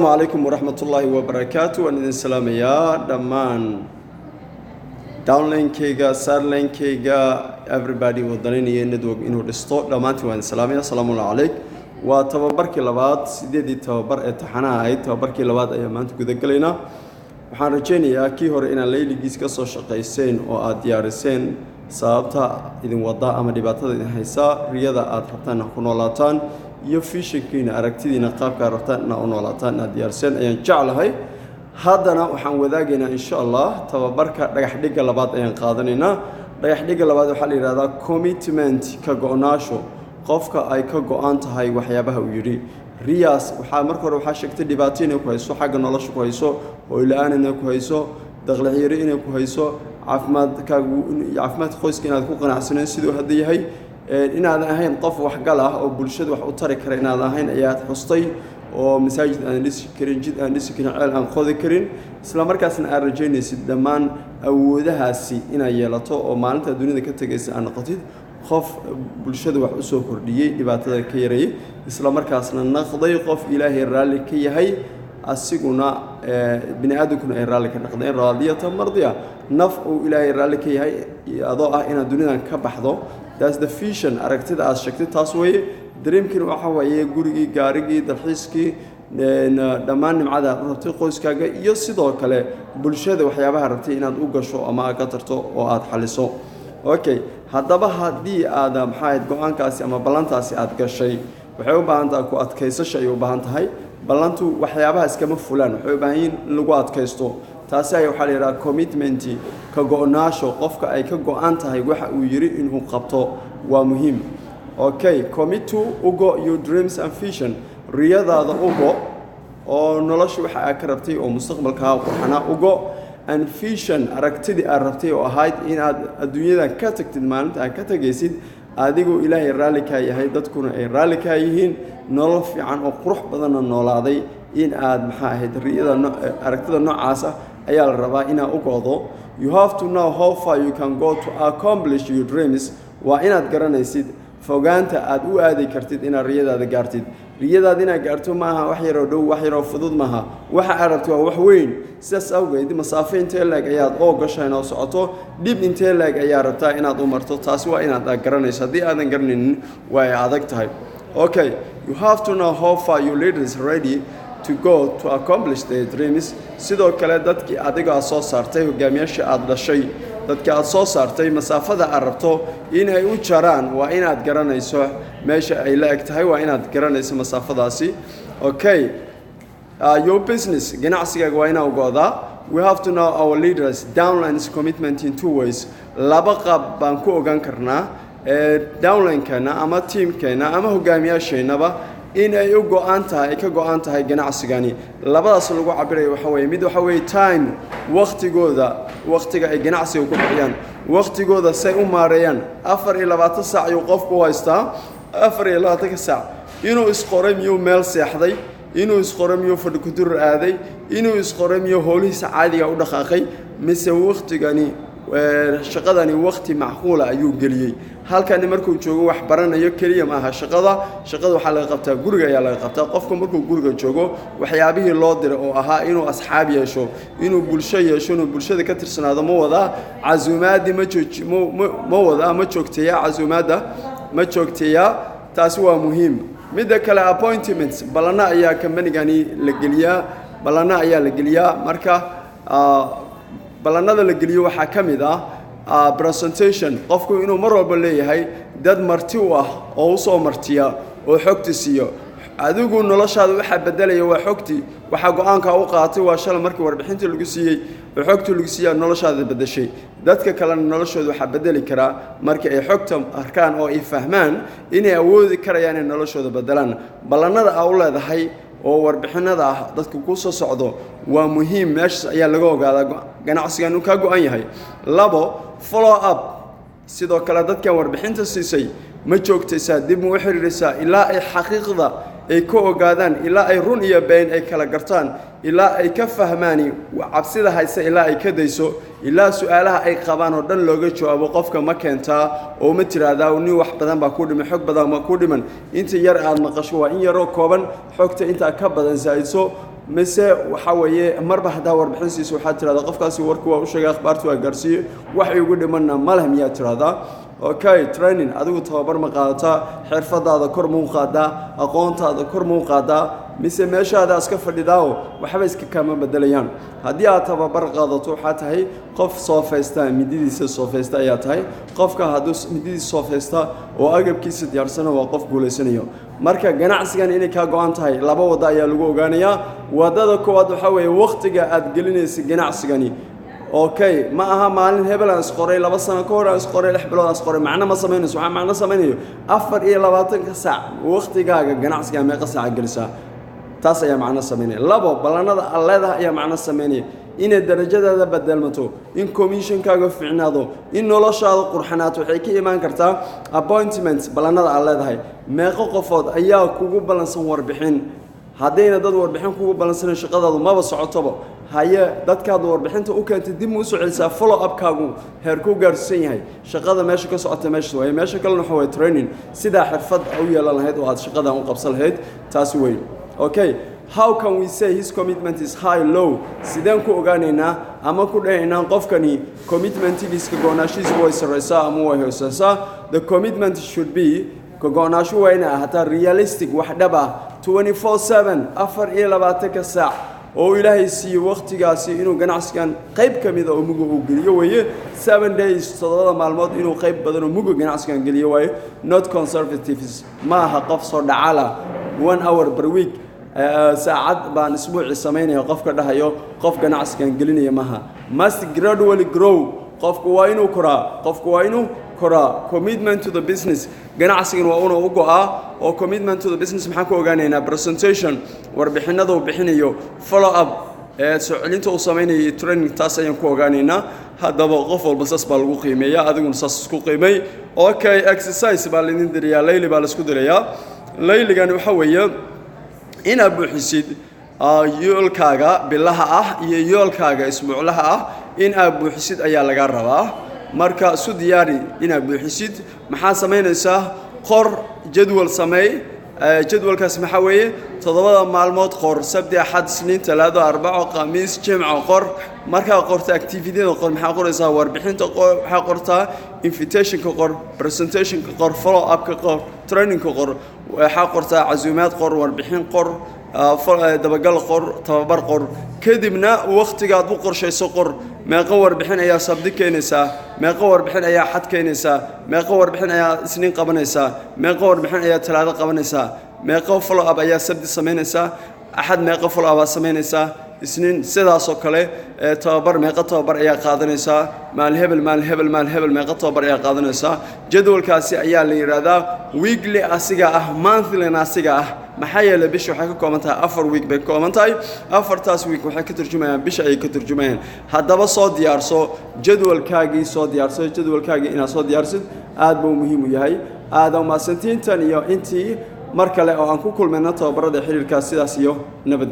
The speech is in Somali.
السلام عليكم ورحمة الله وبركاته وأنا السلام يا دمان downline كيجا سارline كيجا everybody وضلني ندوق إنه رستو دمانتي وأنا السلام يا سلام الله عليك وتبارك اللبات سيدي تبارك التحنا هاي تبارك اللبات أيام أنت كذا كلنا waxaan rajeynayaa kii hore inaan layligiis ka soo shaqayseen oo aad diyaariseen sababta idin wada ama dhibaatada idin haysa riyada aad rabtaan ku noolaataan iyo visionkiina aragtidiina qaabka rabtaan u noolaataan aad diyaariseen ayaan jeclahay haddana waxaan wadaagaynaa insha Allah tababarka dhagax dhiga labaad ayaan qaadanaynaa dhagax dhiga labaad waxa la yiraahdaa commitment ka go'naansho qofka ay ka go'an tahay waxyaabaha uu yiri riyas waxa marka hore waxa sheegtay dhibaato ku hayso xagga nolosha ku hayso oo ilaahan inay ku hayso dakhli yari inay ku hayso caafimaad qoyska inaad ku qanacsaneen sidoo hadda yahay inaad ahayn qof wax gal ah oo bulshada wax u tari kara inaad ahayn ayaad xustay oo masaajid aan dhisi karin jid aan dhisi karin ceel aan qodi karin isla markaasna aad rajaynaysid dhammaan awoodahaasi inay yeelato oo maalinta dunida ka tagaysa aan noqotid qof bulshada wax u soo kordhiyay dhibaatada ka yaray isla markaasna naqday qof ilaahay raali ka yahay asiguna bini aadamkuna ay raali ka noqdeen raadiyata mardiya naf oo ilaahay raali ka yahay adoo ah inaad dunidan ka baxdo that's the vision aragtida aad sheegtay taas way dreamkin waxa weeye gurigii gaarigii dalxiiskii dhammaan nimcada rabtay qoyskaaga iyo sidoo kale bulshada waxyaabaha rabtay inaad u gasho ama aad ka tarto oo aad xaliso okay haddaba haddii aad maxayd go'aankaasi ama ballantaasi aad gashay waxay u baahan tahay ku adkaysasho ay u baahan tahay ballantu waxyaabaha iskama fulaan waxay u baahan yihiin lagu adkaysto taasi ay waxa la yiraahdaa commitment ka go'naasho qofka ay ka go'an tahay waxa uu yiri inuu qabto waa muhiim okay commit to ugo your dreams and vision riyadaada ugo oo nolosha waxa aad ka rabtay oo mustaqbalkaaga qurxana ugo and vision aragtidii aad rabtay oo ahayd in aad adduunyada ka tagtid maalinta aad ka tagaysid adigoo ilaahay raali ka yahay dadkuna ay raali ka yihiin nolol fiican oo qurux badan noolaaday in aad maxaa ahayd riyada aragtida noocaas ah ayaa la rabaa inaad u goodo you have to know how far you can go to accomplish your dreams waa inaad garanaysid fogaanta aad u aadi kartid inaad riyadaada gaartid riyadaada inaad gaarto maaha wax yar oo dhow wax yar oo fudud maaha waxa aad rabto waa wax weyn sidaas awgeed masaafo intee leeg ayaad oo gashayn oo socoto dib intee leeg ayaa rabtaa inaad u marto taasi waa inaad garanayso haddii aadan garanaynin waa ay adag tahay okay you have to know how far your leaders ready to go to accomplish their dreams sidoo kale dadkii adiga soo saartay hogaamiyaasha aad dhashay dadka aad soo saartay masaafada aad rabto inay u jaraan waa inaad garanayso meesha ay la eg tahay waa inaad garanayso masaafadaasi okay your business ganacsigaaga waa inaad ogaadaa we have to know our leaders downlines commitment in two ways laba qaab baan ku ogaan karnaa downline-kana ama teamkeena ama hogaamiyaasheenaba in ay u go'an tahay ka go'an tahay ganacsigani labadaas lagu cabirayo waxa weeye mid waxa weeye time waqtiga ay ganacsiga ku bixiyaan waqtigooda say u maareeyaan 24 saac ayuu qofku haystaa 24 saac inuu isqoray miyuu meel seexday inuu isqoray miyuu fadhi ku dur aaday inuu isqoray miyuu howlihiisa caadiga u dhaqaaqay mise waqtigani shaqadani waqti macquul ah ayuu geliyay halkan markuu joogo wax baranayo kaliya ma aha shaqada waxa laga qabtaa guriga ayaa laga qabtaa qofka markuu guriga joogo waxyaabihii loo diray oo ahaa inuu asxaab yeesho inuu bulsho yeesho inuu bulshada ka tirsanaado ma wada casuumaadi ma wada ma joogteeya casuumaada ma joogteeya taasi waa muhiim midda kale appointments balana ayaa kambanigani la geliyaa marka balanada la geliyo waxa kamid ah presentation qofku inuu mar walba leeyahay dad marti u ah oo soo martiya oo xogti siiyo adigu noloshaada waxa bedelaya waa xogti waxa go'aanka u qaatay waa shal markii warbixinta lagu siiyay oo xogti lagu siiyay noloshaada bedeshay dadka kale noloshooda waxa bedeli kara markii ay xogta arkaan oo ay fahmaan inay awoodi karayaan in noloshooda bedelaan balanada ay u leedahay oo warbixinada dadku ku soo socdo waa muhiim meesha ayaa laga ogaadaa ganacsigan uu ka go'an yahay labo follow up sidoo kale dadka warbixinta siisay ma joogtaysaa dib u xiriiraysaa ilaa ay xaqiiqda ay ka ogaadaan ilaa ay run iyo been ay kala gartaan ilaa ay ka fahmaan cabsida haysa ilaa ay ka dayso ilaa su'aalaha ay qabaan oo dhan looga jawaabo qofka ma keentaa oo ma tiraahdaa nin wax badan baa ku dhimay xog badan ma ku dhiman inta yar aad maqasho waa in yaroo kooban xogta inta ka badan saayso mise waxa weeye marba hadaa warbixinsiisa waxaad tirahdaa qofkaasi warku waa u sheegay akhbaartu waa gaarsiiyey wax igu dhimanna ma leh miyaad tirahdaa okay training adigu tababar ma qaadataa xirfadaada kor muu qaadaa aqoontaada kor muu qaadaa mise meeshaada iska fadhidaa waxba iska kama bedelayaan haddii aad tababar qaadato waxaa tahay qof soo faysta mididiisa soo faysta ayaa tahay qofka hadduu mididiisa soo faysta oo agabkiisa diyaarsana waa qof guulaysanayo marka ganacsigan inay ka go'an tahay laba wada ayaa lagu ogaanayaa wadada koowaad waxa weeye waqtiga aad gelinaysa ganacsigani okay ma aha maalin hebel aan isqoray 2 sano ka hor aan isqoray 6 bilood aan isqoray macna ma sameynayso waxa macna samaynayo 24 saac waqtigaaga ganacsiga meeqa saac gelisaa taas ayaa macna sameynaya labo balanada alleedaha ayaa macna sameynaya in darajadaada bedelmato in commissionkaaga fiicnaado in noloshaada qurxanaato waxay ka imaan kartaa appointments balanada alleedahay meeqa qofood ayaa kugu balansan warbixin haddayna dad warbixin kugu balansan shaqadaadu maba socotoba haye dadkaadu warbixinta u keentay dib u soo celisaa follow up kaagu heer ku gaarsan yahay shaqada meesha ka socota meesha kale waxa way training sida xirfad u yeelan lahayd oo aad shaqadan u qabsan lahayd taasi weyn okay how can we say his commitment is high low sidaan ku ogaanaynaa ama ku dhahaynaa qofkani commitmentigiisa goonaashiisa way sareysaa ama way hooseysaa the commitment should be go'naashu waa inay ahaataa realistic wax dhab ah 24/7 24 saac oo ilaahay siiyo waqtigaasi inuu ganacsigan qayb kamid ah oo mugo uu geliyo weeye 7 days 7 maalmood inuu qayb badan oo mugo ganacsigan geliyo waaye not conservatives ma aha qof soo dhacala 1 hour per week saacad baan isbuuci sameynaya qofka dhahayo qof ganacsigan gelinaya maaha must gradually grow qofku waa inuu koraa commitment to the business ganacsigan waa inuu u go'aa oo commitment to the business maxaan ku ogaanaynaa presentation warbixinada uu bixinayo follow up soo celinta uu sameynayo training taas ayaan ku ogaanaynaa haddaba qof walba saas baa lagu qiimeeyaa adiguna saas isku qiimay okay exercise baa la idin dirayaa layli baa la isku dirayaa layligani waxa weeye inaad buuxisid yoolkaaga bilaha ah iyo yoolkaaga isbuuclaha ah in aad buuxisid ayaa laga rabaa marka isu diyaari inaad buuxisid maxaa sameynaysaa qor jadwal sameey jadwalkaas maxaa weeye 7 maalmood qor sabti axad isniin talaado arbaco khamiis jimco qor marka qorta activity-da qor maxaa qoraysaa warbixinta qor waxaa qortaa invitation-ka qor presentation-ka qor follow up-ka qor training-ka qor waxaa qortaa casuumaad qor warbixin qor dabagal qor tababar qor kadibna waqtigaad u qorshayso qor meeqa warbixin ayaa sabti keenaysaa meeqa warbixin ayaa xad keenaysaa meeqa warbixin ayaa isniin qabanaysaa meeqa warbixin ayaa talaado qabanaysaa meeqa follow up ayaa sabti sameynaysaa axad meeqa follow up sameynaysaa isniin sidaas oo kale tababar meeqa tababar ayaa qaadanaysaa maal hebel meeqa tababar ayaa qaadanaysaa jadwalkaasi ayaa la yiraahdaa weekly asiga ah monthly asiga ah maxaa yeelay bisha waxay ka kooban tahay 4 week bay ka kooban tahay 4taas week waxay ka turjumayaan bisha ay ka turjumayaan haddaba soo diyaarso jadwalkaagii inaad soo diyaarsid aad buu muhiim u yahay aad u maasantiintan iyo intii mar kale oo aan ku kulmayna tababarada xiriirkaas sidaas iyo nabad